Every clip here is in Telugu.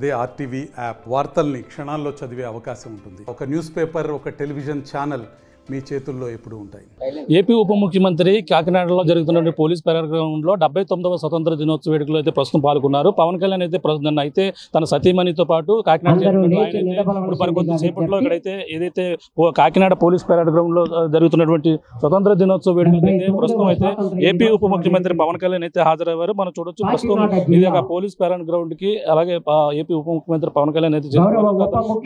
అదే ఆర్టీవీ యాప్ వార్తల్ని క్షణాల్లో చదివే అవకాశం ఉంటుంది. ఒక న్యూస్ పేపర్, ఒక టెలివిజన్ ఛానల్ మీ చేతుల్లో ఎప్పుడు ఉంటాయి. ఏపీ ఉప ముఖ్యమంత్రి కాకినాడలో జరుగుతున్న పోలీస్ పరేడ్ గ్రౌండ్లో 79వ స్వతంత్ర దినోత్సవ వేడుకలో అయితే ప్రస్తుతం పాల్గొన్నారు. పవన్ కళ్యాణ్ అయితే ప్రస్తుతం అయితే తన సతీమణితో పాటు కాకినాడ కొద్దిసేపట్లో ఇక్కడైతే ఏదైతే కాకినాడ పోలీస్ పరేడ్ గ్రౌండ్లో జరుగుతున్నటువంటి స్వతంత్ర దినోత్సవ వేడుకలకు అయితే ప్రస్తుతం అయితే ఏపీ ఉప ముఖ్యమంత్రి పవన్ కళ్యాణ్ అయితే హాజరయ్యారు. మనం చూడొచ్చు ప్రస్తుతం ఇది ఒక పోలీస్ పరేడ్ గ్రౌండ్ కి అలాగే ఏపీ ఉప ముఖ్యమంత్రి పవన్ కళ్యాణ్ అయితే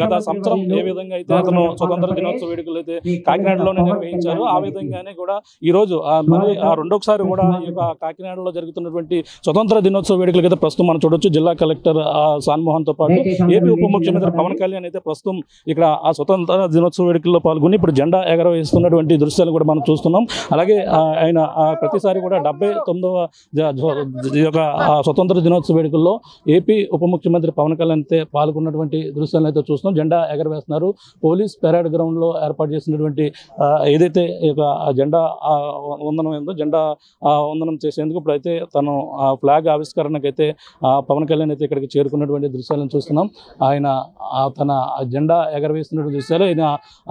గత సంవత్సరం ఏ విధంగా అయితే అతను స్వతంత్ర దినోత్సవ వేడుకలు అయితే కాకినాడలోనే నిర్వహించారు. ఆ విధంగానే కూడా ఈ రోజు మరి రెండోసారి కూడా ఈ యొక్క కాకినాడలో జరుగుతున్నటువంటి స్వతంత్ర దినోత్సవ వేడుకలకు అయితే ప్రస్తుతం మనం చూడొచ్చు. జిల్లా కలెక్టర్ సాన్మోహన్ తో పాటు ఏపీ ఉప ముఖ్యమంత్రి పవన్ కళ్యాణ్ అయితే ప్రస్తుతం ఇక్కడ ఆ స్వతంత్ర దినోత్సవ వేడుకల్లో పాల్గొని ఇప్పుడు జెండా ఎగరవేస్తున్నటువంటి దృశ్యాలు కూడా మనం చూస్తున్నాం. అలాగే ఆయన ప్రతిసారి కూడా 79వ యొక్క స్వతంత్ర దినోత్సవ వేడుకల్లో ఏపీ ఉప ముఖ్యమంత్రి పవన్ కళ్యాణ్ అయితే పాల్గొన్నటువంటి దృశ్యాలను అయితే చూస్తున్నాం. జెండా ఎగరవేస్తున్నారు. పోలీస్ పెరేడ్ గ్రౌండ్ లో ఏర్పాటు చేసినటువంటి ఏదైతే జెండా వందనం ఏందో జెండా వందనం చేసేందుకు ఇప్పుడైతే తను ఫ్లాగ్ ఆవిష్కరణకైతే పవన్ కళ్యాణ్ అయితే ఇక్కడికి చేరుకున్నటువంటి దృశ్యాలను చూస్తున్నాం. ఆయన తన జెండా ఎగరవేస్తున్న దృశ్యాలు ఆయన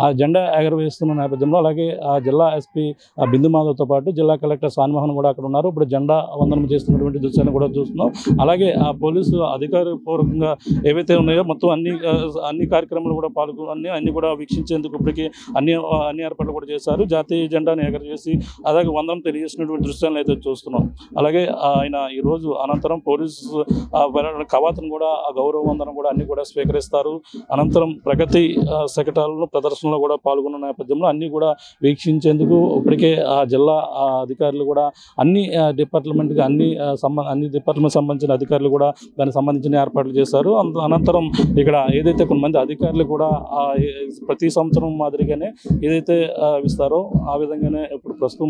ఆ జెండా ఎగరవేస్తున్న నేపథ్యంలో అలాగే జిల్లా ఎస్పీ బిందు మాధవ్తో పాటు జిల్లా కలెక్టర్ సాన్మోహన్ కూడా అక్కడ ఉన్నారు. ఇప్పుడు జెండా వందనం చేస్తున్నటువంటి దృశ్యాలను కూడా చూస్తున్నాం. అలాగే ఆ పోలీసు అధికారపూర్వకంగా ఏవైతే ఉన్నాయో మొత్తం అన్ని కార్యక్రమాలు కూడా అన్ని కూడా వీక్షించేందుకు ఇప్పటికీ అన్ని ఏర్పాట్లు కూడా చేశారు. జాతీయ జెండాను ఎగరవేసి అలాగే వందనం తెలియజేసినటువంటి దృశ్యాలను అయితే చూస్తున్నాం. అలాగే ఆయన ఈరోజు అనంతరం పోలీసు కవాతును కూడా గౌరవ వందనం కూడా అన్ని కూడా స్వీకరిస్తారు. అనంతరం ప్రగతి శకటాలను ప్రదర్శనలో కూడా పాల్గొన్న నేపథ్యంలో అన్ని కూడా వీక్షించేందుకు ఇప్పటికే ఆ జిల్లా అధికారులు కూడా అన్ని డిపార్ట్మెంట్కి అన్ని డిపార్ట్మెంట్ సంబంధించిన అధికారులు కూడా దానికి సంబంధించిన ఏర్పాట్లు చేశారు. అనంతరం ఇక్కడ ఏదైతే కొంతమంది అధికారులు కూడా ప్రతి సంవత్సరం మాదిరిగానే ఏదైతే ఇస్తారో ఆ విధంగానే ఇప్పుడు ప్రస్తుతం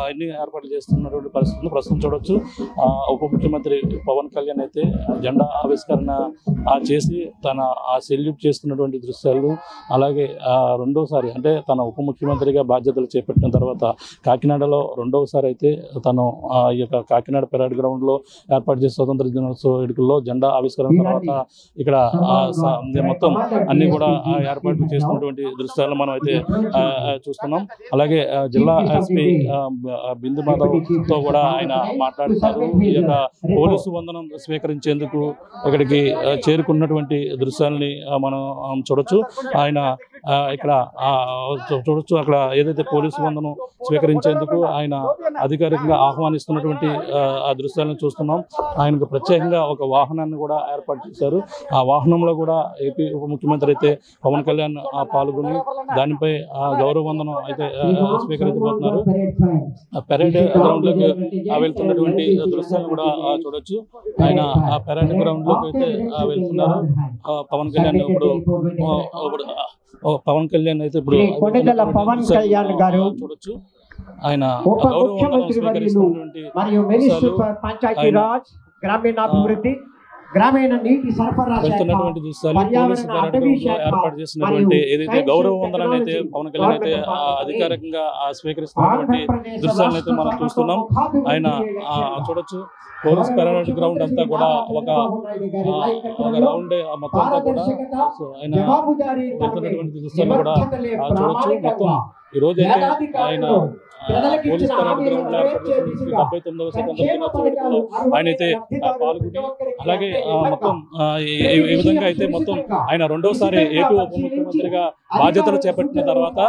అన్ని ఏర్పాట్లు చేస్తున్నటువంటి పరిస్థితులు ప్రస్తుతం చూడొచ్చు. ఉప ముఖ్యమంత్రి పవన్ కళ్యాణ్ అయితే జెండా ఆవిష్కరణ చేసి తన సెల్యూట్ చేస్తున్నటువంటి దృశ్యాలు అలాగే రెండోసారి అంటే తన ఉప ముఖ్యమంత్రిగా బాధ్యతలు చేపట్టిన తర్వాత కాకినాడలో రెండవసారి అయితే తను ఈ యొక్క కాకినాడ పెరేడ్ గ్రౌండ్లో ఏర్పాటు చేసే స్వతంత్ర దినోత్సవ వేడుకల్లో జెండా ఆవిష్కరణ తర్వాత ఇక్కడ మొత్తం అన్ని కూడా ఏర్పాట్లు చేస్తున్నటువంటి దృశ్యాలను మనం అయితే చూస్తున్నాం. అలాగే జిల్లా ఎస్పీ బిందు మాధవ్తో కూడా ఆయన మాట్లాడుతున్నారు. ఈ యొక్క పోలీసు వందనం స్వీకరించేందుకు ఇక్కడికి చేరుకున్నటువంటి దృశ్యాలని మనం చూడొచ్చు. ఆయన ఇక్కడ చూడొచ్చు అక్కడ ఏదైతే పోలీసు వందనం స్వీకరించేందుకు ఆయన అధికారికంగా ఆహ్వానిస్తున్నటువంటి ఆ దృశ్యాలను చూస్తున్నాం. ఆయనకు ప్రత్యేకంగా ఒక వాహనాన్ని కూడా ఏర్పాటు చేశారు. ఆ వాహనంలో కూడా ఏపీ ఉప ముఖ్యమంత్రి అయితే పవన్ కళ్యాణ్ పాల్గొని దానిపై గౌరవ వందనం అయితే స్వీకరించబోతున్నారు. పెరేడ్ గ్రౌండ్ లోకి వెళ్తున్నటువంటి దృశ్యాలు కూడా చూడొచ్చు. ఆయన ఆ పెరేడ్ గ్రౌండ్ లోకి అయితే వెళ్తున్నారు. పవన్ కళ్యాణ్ అయితే ఇప్పుడు పవన్ కళ్యాణ్ గారు చూడొచ్చు. ఆయన గౌరవ వందనం స్వీకరిస్తున్నటువంటి పంచాయతీరాజ్ గ్రామీణాభివృద్ధి గ్రామీణ నీటి సరఫరా వెళ్తున్నటువంటి దృశ్యాలు పోలీసు పెరేడ్ గ్రౌండ్ లో ఏర్పాటు చేసినటువంటి ఏదైతే గౌరవ వందనాన్ని అయితే పవన్ కళ్యాణ్ అయితే అధికారికంగా స్వీకరిస్తున్నటువంటి దృశ్యాలను అయితే మనం చూస్తున్నాం. ఆయన చూడొచ్చు పోలీస్ పెరేడ్ గ్రౌండ్ అంతా కూడా ఒక రౌండ్ మొత్తం అంతా కూడా ఆయన వెళ్తున్నటువంటి దృశ్యాలు కూడా చూడొచ్చు. మొత్తం ఈ రోజు అయితే ఆయన పోలీస్ పెరేడ్ గ్రౌండ్ 79వ స్వతంత్ర దినోత్సవ వేడుకల్లో ఆయన అయితే పాల్గొని అలాగే మొత్తం ఈ విధంగా అయితే మొత్తం ఆయన రెండోసారి ఏపీ ఉప ముఖ్యమంత్రిగా బాధ్యతలు చేపట్టిన తర్వాత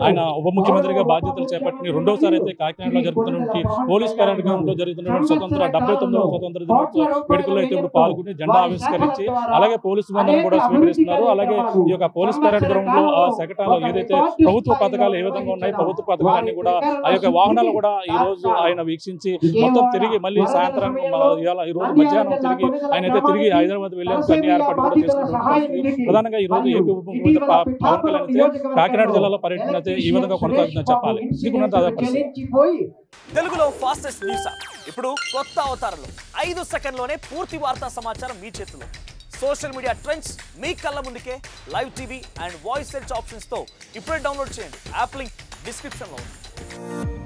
ఆయన ఉప ముఖ్యమంత్రిగా బాధ్యతలు చేపట్టిన రెండోసారి అయితే కాకినాడలో జరుగుతున్నటువంటి పోలీస్ పెరేడ్ గ్రౌండ్ లో జరుగుతున్నటువంటి 79వ స్వతంత్ర దినోత్సవ వేడుకల్లో అయితే ఇప్పుడు పాల్గొని జెండా ఆవిష్కరించి అలాగే పోలీసు వందనం కూడా స్వీకరిస్తున్నారు. అలాగే ఈ యొక్క పోలీస్ పెరేడ్ గ్రౌండ్ లో శకటాలు ఏదైతే ప్రభుత్వ పథకాలు ఏ విధంగా ఉన్నాయి ప్రభుత్వ పథకాలన్నీ కూడా ఆ యొక్క వాహనాలు కూడా ఈ రోజు ఆయన వీక్షించి మొత్తం తిరిగి మళ్ళీ సాయంత్రం ఈ రోజు మధ్యాహ్నం తిరిగి ఆయన అయితే తిరిగి హైదరాబాద్ వెళ్లేందుకు అన్ని ఏర్పాటు కూడా చేస్తున్నటువంటి ప్రధానంగా ఈ రోజు ఏపీ ఉప ముఖ్యమంత్రి పవన్ కళ్యాణ్ అయితే కాకినాడ జిల్లాలో పర్యటన అయితే ఈ విధంగా కొనసాగుతుందని చెప్పాలి. తెలుగులో ఫాస్టెస్ట్ న్యూస్ ఇప్పుడు కొత్త అవతారంలో 5 సెకండ్లోనే పూర్తి వార్తా సమాచారం మీ చేతిలో. సోషల్ మీడియా ట్రెండ్స్ మీ కళ్ళ ముందుకే live TV and voice search options తో ఇప్పుడే డౌన్లోడ్ చేయండి. యాప్ లింక్ డిస్క్రిప్షన్ లో ఉంది.